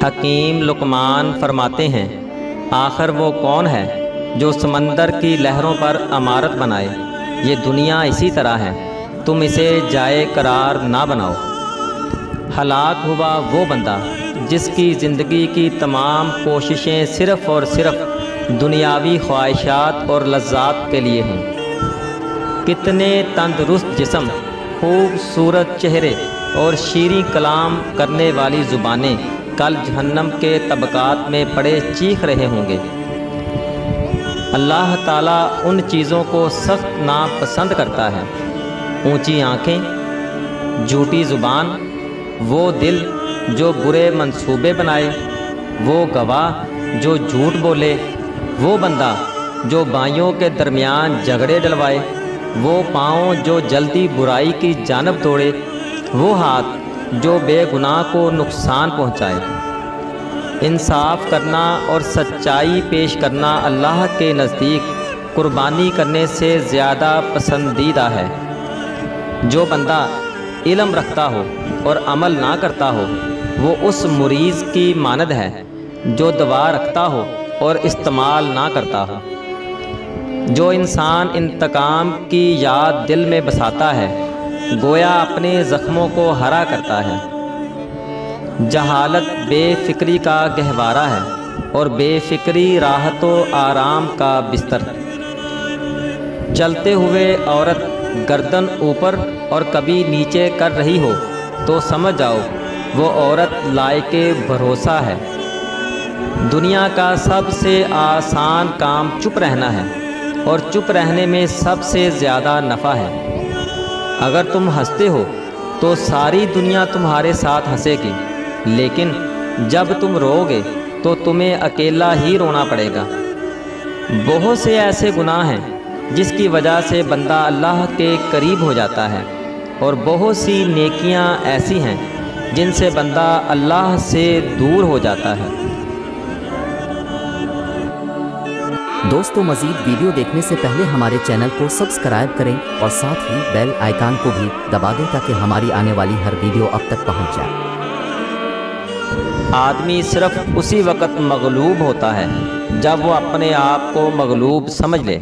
حکیم لقمان فرماتے ہیں، آخر وہ کون ہے جو سمندر کی لہروں پر عمارت بنائے؟ یہ دنیا اسی طرح ہے، تم اسے جائے قرار نہ بناؤ۔ ہلاک ہوا وہ بندہ جس کی زندگی کی تمام کوششیں صرف اور صرف دنیاوی خواہشات اور لذات کے لیے ہوں۔ کتنے تندرست جسم، خوبصورت چہرے اور شیریں کلام کرنے والی زبانیں کل جہنم کے طبقات میں پڑے چیخ رہے ہوں گے۔ اللہ تعالیٰ ان چیزوں کو سخت ناپسند کرتا ہے: اونچی آنکھیں، جھوٹی زبان، وہ دل جو برے منصوبے بنائے، وہ گواہ جو جھوٹ بولے، وہ بندہ جو بھائیوں کے درمیان جھگڑے ڈلوائے، وہ پاؤں جو جلدی برائی کی جانب دوڑے، وہ ہاتھ جو بے گناہ کو نقصان پہنچائے۔ انصاف کرنا اور سچائی پیش کرنا اللہ کے نزدیک قربانی کرنے سے زیادہ پسندیدہ ہے۔ جو بندہ علم رکھتا ہو اور عمل نہ کرتا ہو، وہ اس مریض کی مانند ہے جو دوا رکھتا ہو اور استعمال نہ کرتا ہو۔ جو انسان انتقام کی یاد دل میں بساتا ہے، گویا اپنے زخموں کو ہرا کرتا ہے۔ جہالت بے فکری کا گہوارہ ہے اور بے فکری راحت و آرام کا بستر۔ چلتے ہوئے عورت گردن اوپر اور کبھی نیچے کر رہی ہو تو سمجھ جاؤ وہ عورت لائق بھروسہ ہے۔ دنیا کا سب سے آسان کام چپ رہنا ہے اور چپ رہنے میں سب سے زیادہ نفع ہے۔ اگر تم ہنستے ہو تو ساری دنیا تمہارے ساتھ ہنسے گی، لیکن جب تم رو گے تو تمہیں اکیلا ہی رونا پڑے گا۔ بہت سے ایسے گناہ ہیں جس کی وجہ سے بندہ اللہ کے قریب ہو جاتا ہے، اور بہت سی نیکیاں ایسی ہیں جن سے بندہ اللہ سے دور ہو جاتا ہے۔ دوستو، مزید ویڈیو دیکھنے سے پہلے ہمارے چینل کو سبسکرائب کریں اور ساتھ ہی بیل آئیکن کو بھی دبا دیں تاکہ ہماری آنے والی ہر ویڈیو اب تک پہنچ جائے۔ آدمی صرف اسی وقت مغلوب ہوتا ہے جب وہ اپنے آپ کو مغلوب سمجھ لے۔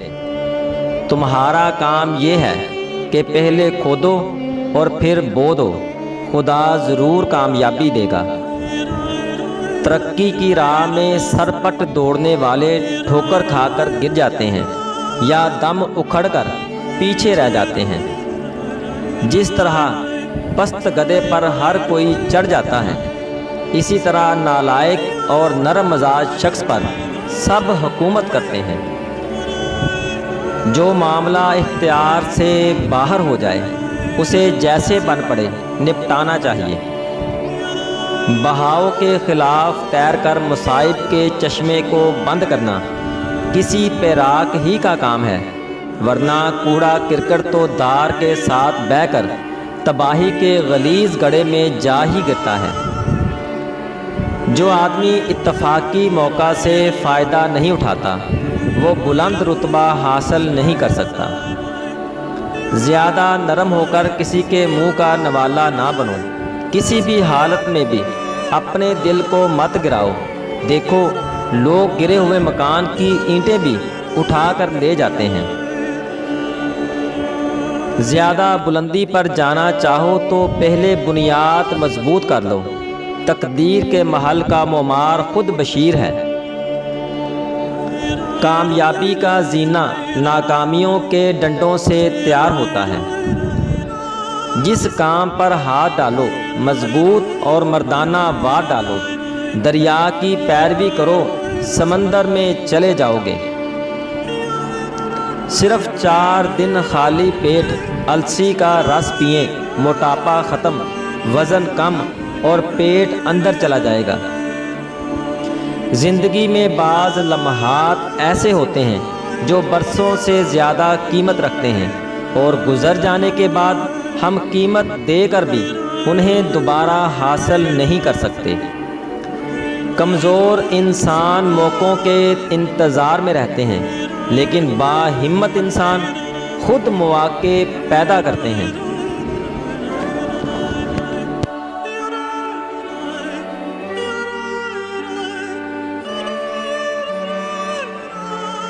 تمہارا کام یہ ہے کہ پہلے کھودو اور پھر بو دو، خدا ضرور کامیابی دے گا۔ ترقی کی راہ میں سرپٹ دوڑنے والے ٹھوکر کھا کر گر جاتے ہیں یا دم اکھڑ کر پیچھے رہ جاتے ہیں۔ جس طرح پست گدھے پر ہر کوئی چڑھ جاتا ہے، اسی طرح نالائق اور نرم مزاج شخص پر سب حکومت کرتے ہیں۔ جو معاملہ اختیار سے باہر ہو جائے اسے جیسے بن پڑے نپٹانا چاہیے۔ بہاؤ کے خلاف تیر کر مصائب کے چشمے کو بند کرنا کسی پیراک ہی کا کام ہے، ورنہ کوڑا کرکٹ تو دار کے ساتھ بہہ کر تباہی کے غلیظ گڑھے میں جا ہی گرتا ہے۔ جو آدمی اتفاقی موقع سے فائدہ نہیں اٹھاتا وہ بلند رتبہ حاصل نہیں کر سکتا۔ زیادہ نرم ہو کر کسی کے منہ کا نوالا نہ بنو، کسی بھی حالت میں بھی اپنے دل کو مت گراؤ۔ دیکھو، لوگ گرے ہوئے مکان کی اینٹیں بھی اٹھا کر لے جاتے ہیں۔ زیادہ بلندی پر جانا چاہو تو پہلے بنیاد مضبوط کر لو۔ تقدیر کے محل کا معمار خود بشیر ہے۔ کامیابی کا زینہ ناکامیوں کے ڈنڈوں سے تیار ہوتا ہے۔ جس کام پر ہاتھ ڈالو مضبوط اور مردانہ وار ڈالو، دریا کی پیروی کرو، سمندر میں چلے جاؤ گے۔ صرف 4 دن خالی پیٹ السی کا رس پئیں، موٹاپا ختم، وزن کم اور پیٹ اندر چلا جائے گا۔ زندگی میں بعض لمحات ایسے ہوتے ہیں جو برسوں سے زیادہ قیمت رکھتے ہیں، اور گزر جانے کے بعد ہم قیمت دے کر بھی انہیں دوبارہ حاصل نہیں کر سکتے۔ کمزور انسان موقعوں کے انتظار میں رہتے ہیں، لیکن باہمت انسان خود مواقع پیدا کرتے ہیں۔